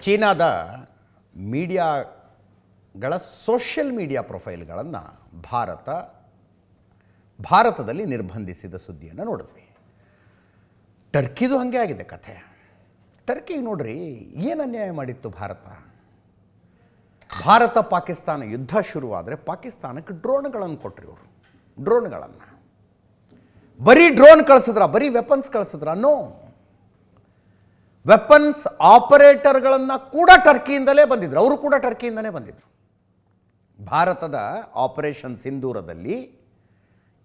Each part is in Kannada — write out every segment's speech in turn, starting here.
ಚೀನಾದ ಮೀಡಿಯಾಗಳ ಸೋಷಿಯಲ್ ಮೀಡಿಯಾ ಪ್ರೊಫೈಲ್ಗಳನ್ನು ಭಾರತದಲ್ಲಿ ನಿರ್ಬಂಧಿಸಿದ ಸುದ್ದಿಯನ್ನು ನೋಡಿದ್ವಿ. ಟರ್ಕಿದು ಹಾಗೆ ಆಗಿದೆ ಕಥೆ. ಟರ್ಕಿಗೆ ನೋಡ್ರಿ ಏನು ಅನ್ಯಾಯ ಮಾಡಿತ್ತು ಭಾರತ ಪಾಕಿಸ್ತಾನ ಯುದ್ಧ ಶುರುವಾದರೆ ಪಾಕಿಸ್ತಾನಕ್ಕೆ ಡ್ರೋನ್ಗಳನ್ನು ಕೊಟ್ಟರು ಇವರು. ಡ್ರೋನ್ಗಳನ್ನು ಬರೀ ಡ್ರೋನ್ ಕಳಿಸಿದ್ರ, ಬರೀ ವೆಪನ್ಸ್ ಕಳಿಸಿದ್ರ? ನೋ, ವೆಪನ್ಸ್ ಆಪರೇಟರ್ಗಳನ್ನು ಕೂಡ ಟರ್ಕಿಯಿಂದಲೇ ಬಂದಿದ್ರು. ಅವರು ಕೂಡ ಟರ್ಕಿಯಿಂದಲೇ ಬಂದಿದ್ರು. ಭಾರತದ ಆಪರೇಷನ್ ಸಿಂಧೂರದಲ್ಲಿ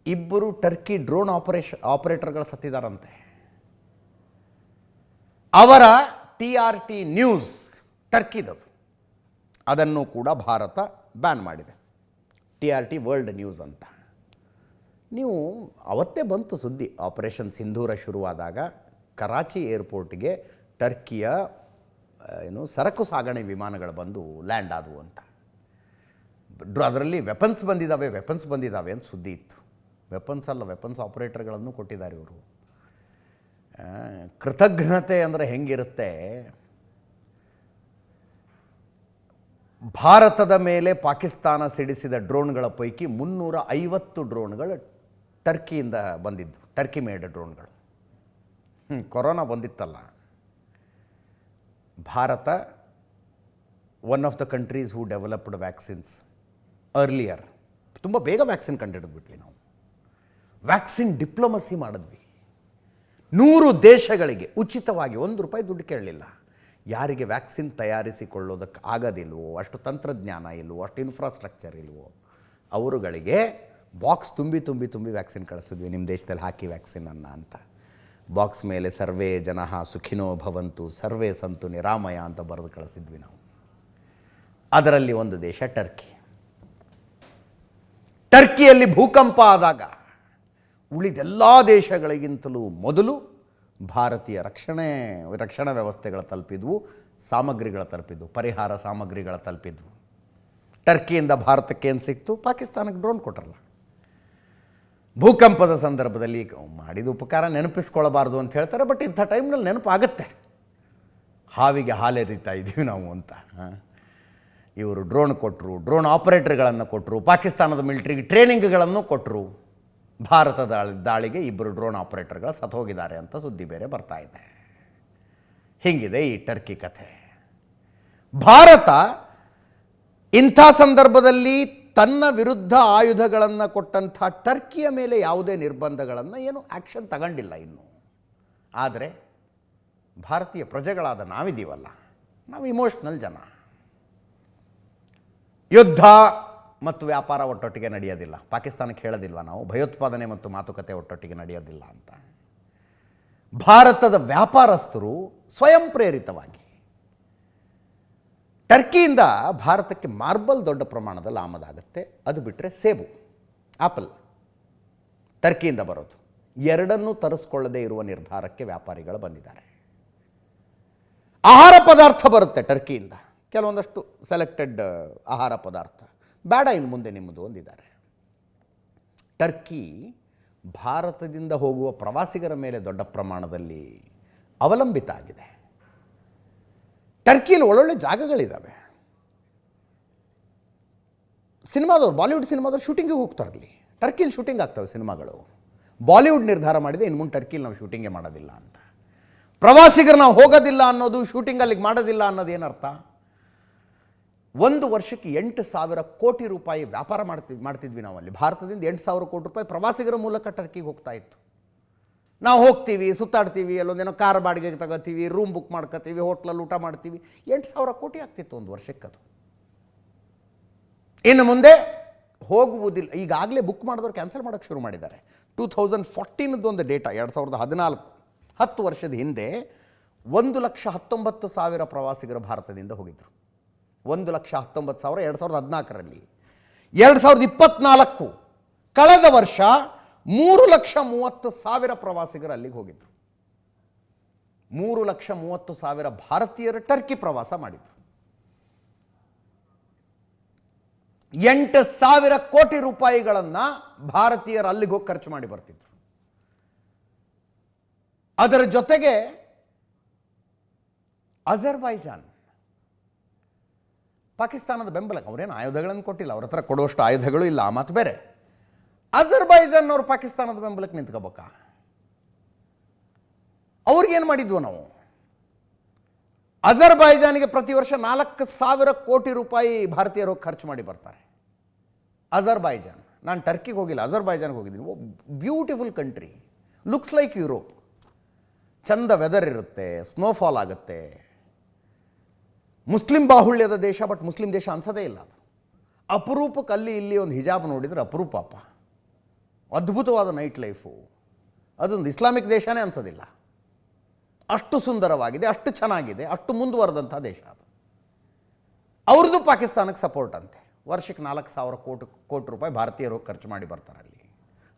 2 ಟರ್ಕಿ ಡ್ರೋನ್ ಆಪರೇಟರ್ಗಳು ಸತ್ತಿದ್ದಾರಂತೆ. ಅವರ TRT ನ್ಯೂಸ್ ಟರ್ಕಿದದು, ಅದನ್ನು ಕೂಡ ಭಾರತ ಬ್ಯಾನ್ ಮಾಡಿದೆ. TRT ವರ್ಲ್ಡ್ ನ್ಯೂಸ್ ಅಂತ. ನೀವು ಅವತ್ತೇ ಬಂತು ಸುದ್ದಿ, ಆಪರೇಷನ್ ಸಿಂಧೂರ ಶುರುವಾದಾಗ ಕರಾಚಿ ಏರ್ಪೋರ್ಟ್ಗೆ ಟರ್ಕಿಯ ಸರಕು ಸಾಗಣೆ ವಿಮಾನಗಳು ಬಂದು ಲ್ಯಾಂಡ್ ಆದವು ಅಂತ. ಅದರಲ್ಲಿ ವೆಪನ್ಸ್ ಬಂದಿದ್ದಾವೆ ಅಂತ ಸುದ್ದಿ ಇತ್ತು. ವೆಪನ್ಸ್ ಆಪರೇಟರ್ಗಳನ್ನು ಕೊಟ್ಟಿದ್ದಾರೆ ಇವರು. ಕೃತಜ್ಞತೆ ಅಂದರೆ ಹೆಂಗಿರುತ್ತೆ? ಭಾರತದ ಮೇಲೆ ಪಾಕಿಸ್ತಾನ ಸಿಡಿಸಿದ ಡ್ರೋನ್ಗಳ ಪೈಕಿ 350 ಡ್ರೋನ್ಗಳು ಟರ್ಕಿಯಿಂದ ಬಂದಿದ್ದು, ಟರ್ಕಿ ಮೇಡ್ ಡ್ರೋನ್ಗಳು. ಕೊರೋನಾ ಬಂದಿತ್ತಲ್ಲ, Bharat one of the countries who developed vaccines earlier. ತುಂಬ ಬೇಗ ವ್ಯಾಕ್ಸಿನ್ ಕಂಡುಹಿಡಿದ್ಬಿಟ್ವಿ ನಾವು. ವ್ಯಾಕ್ಸಿನ್ ಡಿಪ್ಲೊಮಸಿ ಮಾಡಿದ್ವಿ. 100 ದೇಶಗಳಿಗೆ ಉಚಿತವಾಗಿ ₹1 ದುಡ್ಡು ಕೇಳಲಿಲ್ಲ. ಯಾರಿಗೆ ವ್ಯಾಕ್ಸಿನ್ ತಯಾರಿಸಿಕೊಳ್ಳೋದಕ್ಕೆ ಆಗೋದಿಲ್ವೋ, ಅಷ್ಟು ತಂತ್ರಜ್ಞಾನ ಇಲ್ವೋ, ಅಷ್ಟು ಇನ್ಫ್ರಾಸ್ಟ್ರಕ್ಚರ್ ಇಲ್ವೋ, ಅವರುಗಳಿಗೆ ಬಾಕ್ಸ್ ತುಂಬಿ ವ್ಯಾಕ್ಸಿನ್ ಕಳಿಸಿದ್ವಿ. ನಿಮ್ಮ ದೇಶದಲ್ಲಿ ಹಾಕಿ ವ್ಯಾಕ್ಸಿನನ್ನು ಅಂತ. ಬಾಕ್ಸ್ ಮೇಲೆ ಸರ್ವೇ ಜನಃ ಸುಖಿನೋ ಭವಂತು ಸರ್ವೇ ಸಂತು ನಿರಾಮಯ ಅಂತ ಬರೆದು ಕಳಿಸಿದ್ವಿ ನಾವು. ಅದರಲ್ಲಿ ಒಂದು ದೇಶ ಟರ್ಕಿ. ಟರ್ಕಿಯಲ್ಲಿ ಭೂಕಂಪ ಆದಾಗ ಉಳಿದೆಲ್ಲ ದೇಶಗಳಿಗಿಂತಲೂ ಮೊದಲು ಭಾರತೀಯ ರಕ್ಷಣಾ ವ್ಯವಸ್ಥೆಗಳು ತಲುಪಿದ್ವು, ಸಾಮಗ್ರಿಗಳು ತಲುಪಿದ್ವು, ಪರಿಹಾರ ಸಾಮಗ್ರಿಗಳು ತಲುಪಿದ್ವು. ಟರ್ಕಿಯಿಂದ ಭಾರತಕ್ಕೆ ಏನು ಸಿಕ್ತು? ಪಾಕಿಸ್ತಾನಕ್ಕೆ ಡ್ರೋನ್ ಕೊಟ್ಟರಲ್ಲ. ಭೂಕಂಪದ ಸಂದರ್ಭದಲ್ಲಿ ಮಾಡಿದ ಉಪಕಾರ ನೆನಪಿಸ್ಕೊಳ್ಬಾರ್ದು ಅಂತ ಹೇಳ್ತಾರೆ, ಬಟ್ ಇಂಥ ಟೈಮ್ನಲ್ಲಿ ನೆನಪಾಗುತ್ತೆ. ಹಾವಿಗೆ ಹಾಲೆರಿತಾ ಇದ್ದೀವಿ ನಾವು ಅಂತ. ಇವರು ಡ್ರೋನ್ ಕೊಟ್ಟರು, ಡ್ರೋನ್ ಆಪರೇಟರ್ಗಳನ್ನು ಕೊಟ್ಟರು, ಪಾಕಿಸ್ತಾನದ ಮಿಲಿಟ್ರಿಗೆ ಟ್ರೈನಿಂಗ್ಗಳನ್ನು ಕೊಟ್ಟರು. ಭಾರತದ ದಾಳಿಗೆ 2 ಡ್ರೋನ್ ಆಪರೇಟರ್ಗಳು ಸತ್ತೋಗಿದ್ದಾರೆ ಅಂತ ಸುದ್ದಿ ಬೇರೆ ಬರ್ತಾ ಇದೆ. ಹೀಗಿದೆ ಈ ಟರ್ಕಿ ಕಥೆ. ಭಾರತ ಇಂಥ ಸಂದರ್ಭದಲ್ಲಿ ತನ್ನ ವಿರುದ್ಧ ಆಯುಧಗಳನ್ನು ಕೊಟ್ಟಂಥ ಟರ್ಕಿಯ ಮೇಲೆ ಯಾವುದೇ ನಿರ್ಬಂಧಗಳನ್ನು ಏನು ಆ್ಯಕ್ಷನ್ ತಗೊಂಡಿಲ್ಲ ಇನ್ನೂ. ಆದರೆ ಭಾರತೀಯ ಪ್ರಜೆಗಳಾದ ನಾವಿದ್ದೀವಲ್ಲ, ನಾವು ಇಮೋಷ್ನಲ್ ಜನ. ಯುದ್ಧ ಮತ್ತು ವ್ಯಾಪಾರ ಒಟ್ಟೊಟ್ಟಿಗೆ ನಡೆಯೋದಿಲ್ಲ. ಪಾಕಿಸ್ತಾನಕ್ಕೆ ಹೇಳೋದಿಲ್ವ ನಾವು, ಭಯೋತ್ಪಾದನೆ ಮತ್ತು ಮಾತುಕತೆ ಒಟ್ಟೊಟ್ಟಿಗೆ ನಡೆಯೋದಿಲ್ಲ ಅಂತ? ಭಾರತದ ವ್ಯಾಪಾರಸ್ಥರು ಸ್ವಯಂ ಪ್ರೇರಿತವಾಗಿ ಟರ್ಕಿಯಿಂದ ಭಾರತಕ್ಕೆ ಮಾರ್ಬಲ್ ದೊಡ್ಡ ಪ್ರಮಾಣದಲ್ಲಿ ಆಮದಾಗುತ್ತೆ. ಅದು ಬಿಟ್ಟರೆ ಸೇಬು, ಆಪಲ್ ಟರ್ಕಿಯಿಂದ ಬರೋದು. ಎರಡನ್ನೂ ತರಿಸ್ಕೊಳ್ಳದೇ ಇರುವ ನಿರ್ಧಾರಕ್ಕೆ ವ್ಯಾಪಾರಿಗಳು ಬಂದಿದ್ದಾರೆ. ಆಹಾರ ಪದಾರ್ಥ ಬರುತ್ತೆ ಟರ್ಕಿಯಿಂದ, ಕೆಲವೊಂದಷ್ಟು ಸೆಲೆಕ್ಟೆಡ್ ಆಹಾರ ಪದಾರ್ಥ. ಬೇಡ ಇನ್ನು ಮುಂದೆ ನಿಮ್ಮದು ಅಂದಿದ್ದಾರೆ. ಟರ್ಕಿ ಭಾರತದಿಂದ ಹೋಗುವ ಪ್ರವಾಸಿಗರ ಮೇಲೆ ದೊಡ್ಡ ಪ್ರಮಾಣದಲ್ಲಿ ಅವಲಂಬಿತ ಆಗಿದೆ. ಟರ್ಕಿಯಲ್ಲಿ ಒಳ್ಳೊಳ್ಳೆ ಜಾಗಗಳಿದ್ದಾವೆ. ಸಿನಿಮಾದವ್ರು, ಬಾಲಿವುಡ್ ಸಿನಿಮಾದವ್ರು ಶೂಟಿಂಗಿಗೆ ಹೋಗ್ತಾರಲ್ಲಿ. ಟರ್ಕಿಯಲ್ಲಿ ಶೂಟಿಂಗ್ ಆಗ್ತವೆ ಸಿನಿಮಾಗಳು. ಬಾಲಿವುಡ್ ನಿರ್ಧಾರ ಮಾಡಿದೆ ಇನ್ನು ಮುಂದೆ ಟರ್ಕಿಯಲ್ಲಿ ನಾವು ಶೂಟಿಂಗೇ ಮಾಡೋದಿಲ್ಲ ಅಂತ. ಪ್ರವಾಸಿಗರು ನಾವು ಹೋಗೋದಿಲ್ಲ ಅನ್ನೋದು, ಶೂಟಿಂಗ್ ಅಲ್ಲಿಗೆ ಮಾಡೋದಿಲ್ಲ ಅನ್ನೋದು ಏನರ್ಥ? 1 ವರ್ಷಕ್ಕೆ 8,000 ಕೋಟಿ ರೂಪಾಯಿ ವ್ಯಾಪಾರ ಮಾಡ್ತಿದ್ವಿ ನಾವಲ್ಲಿ. ಭಾರತದಿಂದ 8,000 ಕೋಟಿ ರೂಪಾಯಿ ಪ್ರವಾಸಿಗರ ಮೂಲಕ ಟರ್ಕಿಗೆ ಹೋಗ್ತಾ ಇತ್ತು. ನಾವು ಹೋಗ್ತೀವಿ, ಸುತ್ತಾಡ್ತೀವಿ, ಅಲ್ಲೊಂದೇನೋ ಕಾರ್ ಬಾಡಿಗೆಗೆ ತಗೋತೀವಿ, ರೂಮ್ ಬುಕ್ ಮಾಡ್ಕೋತೀವಿ, ಹೋಟ್ಲಲ್ಲಿ ಊಟ ಮಾಡ್ತೀವಿ. 8,000 ಕೋಟಿ ಆಗ್ತಿತ್ತು 1 ವರ್ಷಕ್ಕೆ. ಅದು ಇನ್ನು ಮುಂದೆ ಹೋಗುವುದಿಲ್ಲ. ಈಗಾಗಲೇ ಬುಕ್ ಮಾಡಿದವರು ಕ್ಯಾನ್ಸಲ್ ಮಾಡೋಕ್ಕೆ ಶುರು ಮಾಡಿದ್ದಾರೆ. 2014 ಡೇಟಾ, 2014, 10 ವರ್ಷದ ಹಿಂದೆ 1,19,000 ಪ್ರವಾಸಿಗರು ಭಾರತದಿಂದ ಹೋಗಿದ್ದರು. 1,19,000 2014ರಲ್ಲಿ. 2024 ಕಳೆದ ವರ್ಷ 3,30,000 ಪ್ರವಾಸಿಗರು ಅಲ್ಲಿಗೆ ಹೋಗಿದ್ರು. 3,30,000 ಭಾರತೀಯರು ಟರ್ಕಿ ಪ್ರವಾಸ ಮಾಡಿದ್ರು. 8,000 ಕೋಟಿ ರೂಪಾಯಿಗಳನ್ನು ಭಾರತೀಯರು ಅಲ್ಲಿಗೆ ಹೋಗಿ ಖರ್ಚು ಮಾಡಿ ಬರ್ತಿದ್ರು. ಅದರ ಜೊತೆಗೆ ಅಜರ್ಬೈಜಾನ್ ಪಾಕಿಸ್ತಾನದ ಬೆಂಬಲ. ಅವರೇನು ಆಯುಧಗಳನ್ನು ಕೊಟ್ಟಿಲ್ಲ, ಅವ್ರ ಹತ್ರ ಕೊಡುವಷ್ಟು ಆಯುಧಗಳು ಇಲ್ಲ, ಆ ಮಾತು ಬೇರೆ. ಅಜರ್ಬೈಜಾನ್ ಅವರು ಪಾಕಿಸ್ತಾನದ ಬೆಂಬಲಕ್ಕೆ ನಿಂತ್ಕೋಬೇಕಾ? ಅವ್ರಿಗೇನು ಮಾಡಿದ್ವು ನಾವು? ಅಜರ್ಬೈಜಾನಿಗೆ ಪ್ರತಿ ವರ್ಷ 4,000 ಕೋಟಿ ರೂಪಾಯಿ ಭಾರತೀಯರು ಖರ್ಚು ಮಾಡಿ ಬರ್ತಾರೆ. ಅಜರ್ಬೈಜಾನ್, ನಾನು ಟರ್ಕಿಗೆ ಹೋಗಿಲ್ಲ, ಅಜರ್ಬೈಜಾನ್ಗೆ ಹೋಗಿದ್ದೀನಿ. Beautiful country, looks like Europe. ಚಂದ ವೆದರ್ ಇರುತ್ತೆ, ಸ್ನೋಫಾಲ್ ಆಗುತ್ತೆ. ಮುಸ್ಲಿಂ ಬಾಹುಳ್ಯದ ದೇಶ, ಬಟ್ ಮುಸ್ಲಿಂ ದೇಶ ಅನ್ಸೋದೇ ಇಲ್ಲ ಅದು. ಅಪರೂಪಕ್ಕೆ ಅಲ್ಲಿ ಇಲ್ಲಿ ಒಂದು ಹಿಜಾಬ್ ನೋಡಿದರೆ ಅಪರೂಪಪ್ಪ. ಅದ್ಭುತವಾದ ನೈಟ್ ಲೈಫು. ಅದೊಂದು ಇಸ್ಲಾಮಿಕ್ ದೇಶನೇ ಅನ್ಸೋದಿಲ್ಲ. ಅಷ್ಟು ಸುಂದರವಾಗಿದೆ, ಅಷ್ಟು ಚೆನ್ನಾಗಿದೆ, ಅಷ್ಟು ಮುಂದುವರೆದಂಥ ದೇಶ ಅದು. ಅವ್ರದ್ದು ಪಾಕಿಸ್ತಾನಕ್ಕೆ ಸಪೋರ್ಟ್ ಅಂತೆ. ವರ್ಷಕ್ಕೆ 4,000 ಕೋಟಿ ರೂಪಾಯಿ ಭಾರತೀಯರು ಖರ್ಚು ಮಾಡಿ ಬರ್ತಾರೆ ಅಲ್ಲಿ.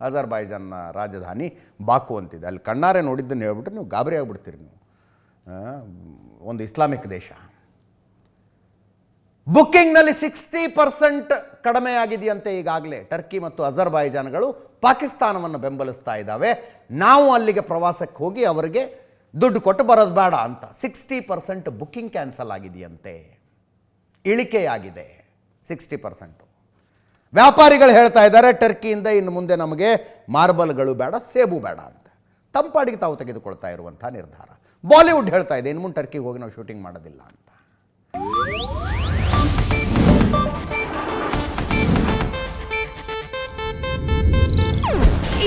ಅಜರ್ಬೈಜಾನ್ನ ರಾಜಧಾನಿ ಬಾಕು ಅಂತಿದೆ. ಅಲ್ಲಿ ಕಣ್ಣಾರೆ ನೋಡಿದ್ದನ್ನು ಹೇಳ್ಬಿಟ್ರೆ ನೀವು ಗಾಬರಿ ಆಗಿಬಿಡ್ತೀರಿ ನೀವು. ಒಂದು ಇಸ್ಲಾಮಿಕ್ ದೇಶ. ಬುಕ್ಕಿಂಗ್ನಲ್ಲಿ 60% ಕಡಿಮೆ ಆಗಿದೆಯಂತೆ ಈಗಾಗಲೇ. ಟರ್ಕಿ ಮತ್ತು ಅಜರ್ಬೈಜಾನ್ಗಳು ಪಾಕಿಸ್ತಾನವನ್ನು ಬೆಂಬಲಿಸ್ತಾ ಇದ್ದಾವೆ. ನಾವು ಅಲ್ಲಿಗೆ ಪ್ರವಾಸಕ್ಕೆ ಹೋಗಿ ಅವರಿಗೆ ದುಡ್ಡು ಕೊಟ್ಟು ಬರೋದು ಬೇಡ ಅಂತ. 60% ಬುಕ್ಕಿಂಗ್ ಕ್ಯಾನ್ಸಲ್ ಆಗಿದೆಯಂತೆ, ಇಳಿಕೆಯಾಗಿದೆ 60%. ವ್ಯಾಪಾರಿಗಳು ಹೇಳ್ತಾ ಇದ್ದಾರೆ ಟರ್ಕಿಯಿಂದ ಇನ್ನು ಮುಂದೆ ನಮಗೆ ಮಾರ್ಬಲ್ಗಳು ಬೇಡ, ಸೇಬು ಬೇಡ ಅಂತ. ತಂಪಾಡಿಗೆ ತಾವು ತೆಗೆದುಕೊಳ್ತಾ ಇರುವಂಥ ನಿರ್ಧಾರ. ಬಾಲಿವುಡ್ ಹೇಳ್ತಾ ಇದೆ ಇನ್ನು ಮುಂದೆ ಟರ್ಕಿಗೆ ಹೋಗಿ ನಾವು ಶೂಟಿಂಗ್ ಮಾಡೋದಿಲ್ಲ ಅಂತ.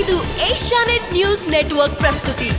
ಇದು ಏಷ್ಯಾನೆಟ್ ನ್ಯೂಸ್ ನೆಟ್ವರ್ಕ್ ಪ್ರಸ್ತುತಿ.